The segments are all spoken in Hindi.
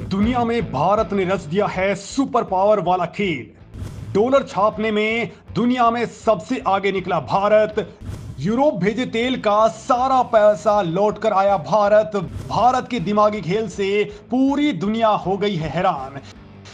दुनिया में भारत ने रच दिया है सुपर पावर वाला खेल। डॉलर छापने में दुनिया में सबसे आगे निकला भारत। यूरोप भेजे तेल का सारा पैसा लौट कर आया भारत। भारत के दिमागी खेल से पूरी दुनिया हो गई है हैरान।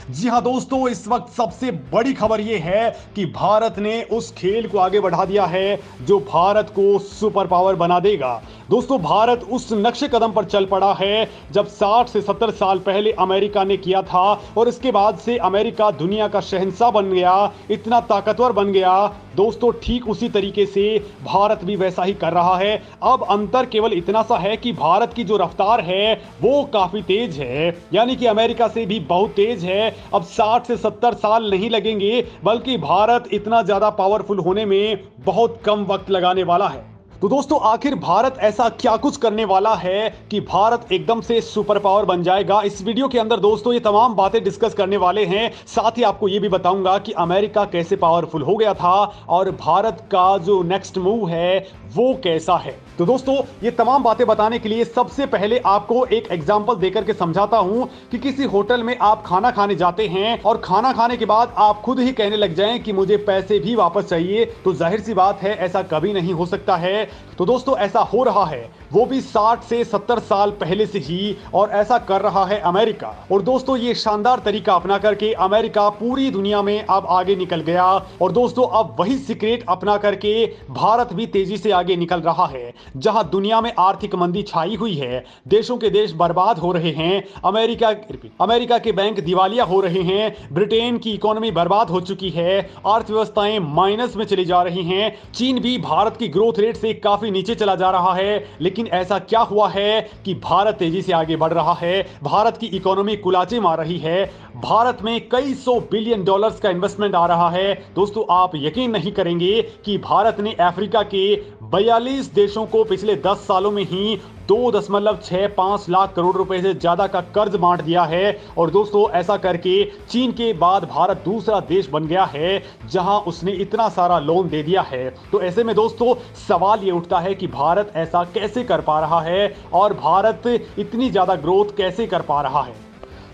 जी हां दोस्तों, इस वक्त सबसे बड़ी खबर यह है कि भारत ने उस खेल को आगे बढ़ा दिया है जो भारत को सुपर पावर बना देगा। दोस्तों, भारत उस नक्शे कदम पर चल पड़ा है जब 60 से 70 साल पहले अमेरिका ने किया था, और इसके बाद से अमेरिका दुनिया का शहंशाह बन गया, इतना ताकतवर बन गया। दोस्तों, ठीक उसी तरीके से भारत भी वैसा ही कर रहा है। अब अंतर केवल इतना सा है कि भारत की जो रफ्तार है वो काफी तेज है, यानी कि अमेरिका से भी बहुत तेज है। अब 60 से 70 साल नहीं लगेंगे, बल्कि भारत इतना ज्यादा पावरफुल होने में बहुत कम वक्त लगाने वाला है। तो दोस्तों, आखिर भारत ऐसा क्या कुछ करने वाला है कि भारत एकदम से सुपर पावर बन जाएगा? इस वीडियो के अंदर दोस्तों ये तमाम बातें डिस्कस करने वाले हैं। साथ ही आपको ये भी बताऊंगा कि अमेरिका कैसे पावरफुल हो गया था और भारत का जो नेक्स्ट मूव है वो कैसा है। तो दोस्तों, ये तमाम बातें बताने के लिए सबसे पहले आपको एक एग्जांपल देकर के समझाता हूं कि किसी होटल में आप खाना खाने जाते हैं और खाना खाने के बाद आप खुद ही कहने लग जाएं कि मुझे पैसे भी वापस चाहिए, तो जाहिर सी बात है ऐसा कभी नहीं हो सकता है। तो दोस्तों, ऐसा हो रहा है, वो भी 60 से 70 साल पहले से ही, और ऐसा कर रहा है अमेरिका। और दोस्तों, ये शानदार तरीका अपना करके अमेरिका पूरी दुनिया में अब आगे निकल गया। और दोस्तों, अब वही सीक्रेट अपना करके भारत भी तेजी से आगे निकल रहा है। जहां दुनिया में आर्थिक मंदी छाई हुई है, देशों के देश बर्बाद हो रहे हैं, अमेरिका के बैंक दिवालिया हो रहे हैं, ब्रिटेन की इकोनॉमी बर्बाद हो चुकी है, अर्थव्यवस्थाएं माइनस में चली जा रही हैं, चीन भी भारत की ग्रोथ रेट से काफी नीचे चला जा रहा है। लेकिन ऐसा क्या हुआ है कि भारत तेजी से आगे बढ़ रहा है, भारत की इकोनॉमी कुलाचे मार रही है, भारत में कई सौ बिलियन डॉलर्स का इन्वेस्टमेंट आ रहा है। दोस्तों, आप यकीन नहीं करेंगे कि भारत ने अफ्रीका के 42 देशों को पिछले 10 सालों में ही 2.65 लाख करोड़ रुपए से ज्यादा का कर्ज बांट दिया है। और दोस्तों, ऐसा करके चीन के बाद भारत दूसरा देश बन गया है जहां उसने इतना सारा लोन दे दिया है। तो ऐसे में दोस्तों, सवाल ये उठता है कि भारत ऐसा कैसे कर पा रहा है और भारत इतनी ज्यादा ग्रोथ कैसे कर पा रहा है।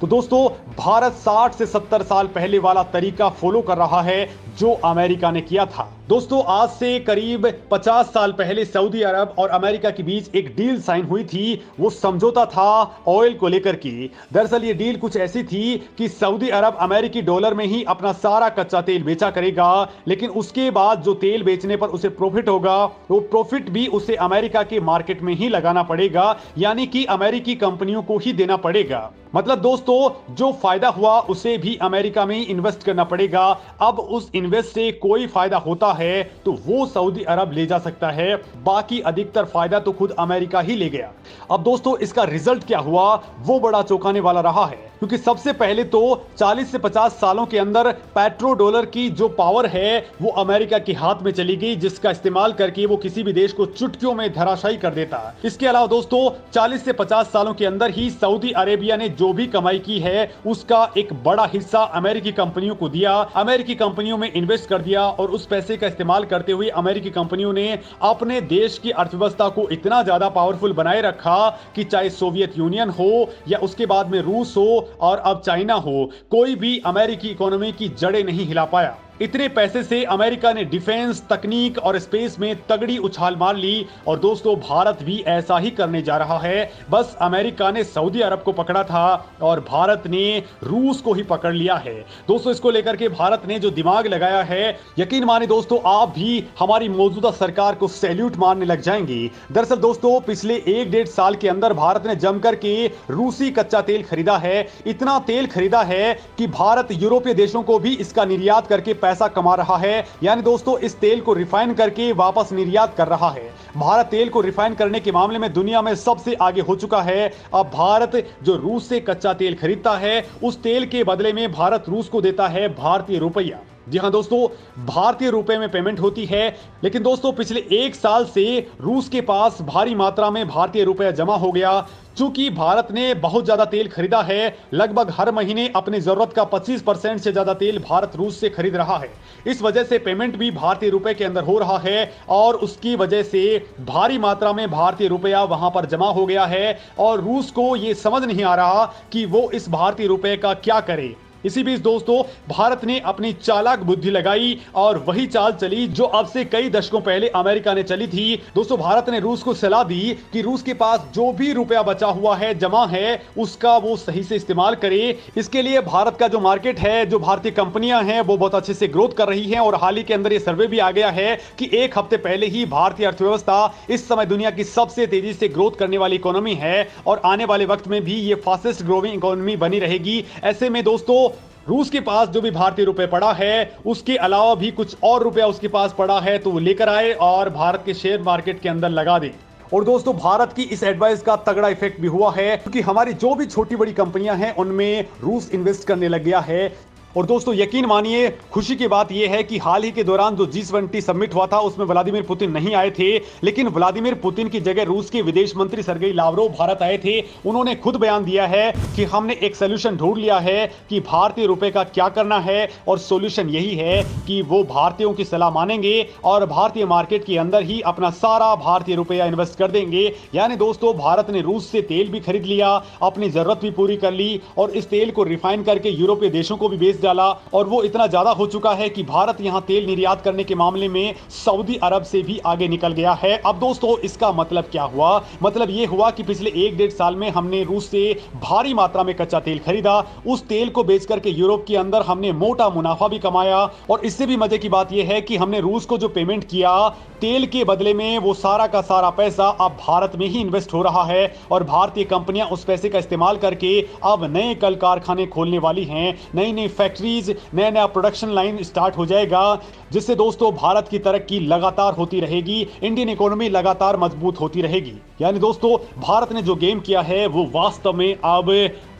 तो दोस्तों, भारत 60 से 70 साल पहले वाला तरीका फॉलो कर रहा है जो अमेरिका ने किया था। दोस्तों, आज से करीब 50 साल पहले सऊदी अरब और अमेरिका के बीच एक डील साइन हुई थी। वो समझौता था ऑयल को लेकर की। दरअसल ये डील कुछ ऐसी थी कि सऊदी अरब अमेरिकी डॉलर में ही अपना सारा कच्चा तेल बेचा करेगा, लेकिन उसके बाद जो तेल बेचने पर उसे प्रॉफिट होगा, वो प्रॉफिट भी उसे अमेरिका के मार्केट में ही लगाना पड़ेगा, यानी कि अमेरिकी कंपनियों को ही देना पड़ेगा। मतलब दोस्तों, जो फायदा हुआ उसे भी अमेरिका में ही इन्वेस्ट करना पड़ेगा। अब उस इन्वेस्ट से कोई फायदा होता है तो वो सऊदी अरब ले जा सकता है, बाकी अधिकतर फायदा तो खुद अमेरिका ही ले गया। अब दोस्तों, इसका रिजल्ट क्या हुआ वो बड़ा चौंकाने वाला रहा है, क्योंकि सबसे पहले तो 40 से 50 सालों के अंदर पेट्रो डॉलर की जो पावर है वो अमेरिका के हाथ में चली गई, जिसका इस्तेमाल करके वो किसी भी देश को चुटकियों में धराशायी कर देता। इसके अलावा दोस्तों, 40 से 50 सालों के अंदर ही सऊदी अरेबिया ने जो भी कमाई की है उसका एक बड़ा हिस्सा अमेरिकी कंपनियों को दिया, अमेरिकी कंपनियों में इन्वेस्ट कर दिया, और उस पैसे का इस्तेमाल करते हुए अमेरिकी कंपनियों ने अपने देश की अर्थव्यवस्था को इतना ज्यादा पावरफुल बनाए रखा कि चाहे सोवियत यूनियन हो या उसके बाद में रूस हो और अब चाइना हो, कोई भी अमेरिकी इकोनॉमी की जड़ें नहीं हिला पाया। इतने पैसे से अमेरिका ने डिफेंस, तकनीक और स्पेस में तगड़ी उछाल मार ली। और दोस्तों, भारत भी ऐसा ही करने जा रहा है। बस अमेरिका ने सऊदी अरब को पकड़ा था और भारत ने रूस को ही पकड़ लिया है। दोस्तों, इसको लेकर के भारत ने जो दिमाग लगाया है, यकीन माने दोस्तों, आप भी हमारी मौजूदा सरकार को सैल्यूट मारने लग जाएंगे। दरअसल दोस्तों, पिछले 1-1.5 साल के अंदर भारत ने जमकर के रूसी कच्चा तेल खरीदा है। इतना तेल खरीदा है कि भारत यूरोपीय देशों को भी इसका निर्यात करके पैसा कमा रहा है, यानी दोस्तों इस तेल को रिफाइन करके वापस निर्यात कर रहा है। भारत तेल को रिफाइन करने के मामले में दुनिया में सबसे आगे हो चुका है। अब भारत जो रूस से कच्चा तेल खरीदता है, उस तेल के बदले में भारत रूस को देता है भारतीय रुपया। जी हाँ दोस्तों, भारतीय रुपए में पेमेंट होती है। लेकिन दोस्तों पिछले एक साल से रूस के पास भारी मात्रा में भारतीय रुपया जमा हो गया। चूंकि भारत ने बहुत ज्यादा तेल खरीदा है, लगभग हर महीने अपनी जरूरत का 25% से ज्यादा तेल भारत रूस से खरीद रहा है। इस वजह से पेमेंट भी भारतीय रुपए के अंदर हो रहा है और उसकी वजह से भारी मात्रा में भारतीय रुपया वहां पर जमा हो गया है और रूस को यह समझ नहीं आ रहा कि वो इस भारतीय रुपए का क्या करे। इसी बीच दोस्तों भारत ने अपनी चालाक बुद्धि लगाई और वही चाल चली जो अब से कई दशकों पहले अमेरिका ने चली थी। दोस्तों भारत ने रूस को सलाह दी कि रूस के पास जो भी रुपया बचा हुआ है, जमा है, उसका वो सही से इस्तेमाल करे। इसके लिए भारत का जो मार्केट है, जो भारतीय कंपनियां हैं, वो बहुत अच्छे से ग्रोथ कर रही हैं और हाल ही के अंदर ये सर्वे भी आ गया है कि एक हफ्ते पहले ही भारतीय अर्थव्यवस्था इस समय दुनिया की सबसे तेजी से ग्रोथ करने वाली इकोनॉमी है और आने वाले वक्त में भी ये फास्टेस्ट ग्रोइंग इकोनॉमी बनी रहेगी। ऐसे में दोस्तों रूस के पास जो भी भारतीय रुपए पड़ा है, उसके अलावा भी कुछ और रुपया उसके पास पड़ा है तो वो लेकर आए और भारत के शेयर मार्केट के अंदर लगा दे। और दोस्तों भारत की इस एडवाइस का तगड़ा इफेक्ट भी हुआ है क्योंकि हमारी जो भी छोटी बड़ी कंपनियां हैं उनमें रूस इन्वेस्ट करने लग गया है। और दोस्तों यकीन मानिए, खुशी की बात यह है कि हाल ही के दौरान जो G20 समिट हुआ था उसमें व्लादिमीर पुतिन नहीं आए थे, लेकिन व्लादिमीर पुतिन की जगह रूस के विदेश मंत्री सर्गेई लावरोव भारत आए थे। उन्होंने खुद बयान दिया है कि हमने एक सोल्यूशन ढूंढ लिया है कि भारतीय रुपए का क्या करना है और सोल्यूशन यही है कि वो भारतीयों की सलाह मानेंगे और भारतीय मार्केट के अंदर ही अपना सारा भारतीय रुपया इन्वेस्ट कर देंगे। यानी दोस्तों भारत ने रूस से तेल भी खरीद लिया, अपनी जरूरत भी पूरी कर ली और इस तेल को रिफाइन करके यूरोपीय देशों को भी बेच डाला और वो इतना ज्यादा हो चुका है कि भारत यहां तेल निर्यात करने के मामले में सऊदी अरब से भी आगे निकल गया है। अब दोस्तों इसका मतलब क्या हुआ? मतलब ये हुआ कि पिछले 1-1.5 साल में हमने रूस से भारी मात्रा में कच्चा तेल खरीदा, उस तेल को बेच करके यूरोप के अंदर हमने मोटा मुनाफा भी कमाया और इससे भी मजे की बात यह है कि हमने रूस को जो पेमेंट किया तेल के बदले में, वो सारा का सारा पैसा अब भारत में ही इन्वेस्ट हो रहा है और भारतीय कंपनियां उस पैसे का इस्तेमाल करके अब नए कल कारखाने खोलने वाली हैं, नई नई फैक्ट्रीज, नया प्रोडक्शन लाइन स्टार्ट हो जाएगा, जिससे दोस्तों भारत की तरक्की लगातार होती रहेगी, इंडियन इकोनॉमी लगातार मजबूत होती रहेगी। यानी दोस्तों भारत ने जो गेम किया है वो वास्तव में अब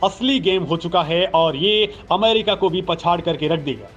असली गेम हो चुका है और ये अमेरिका को भी पछाड़ करके रख देगा।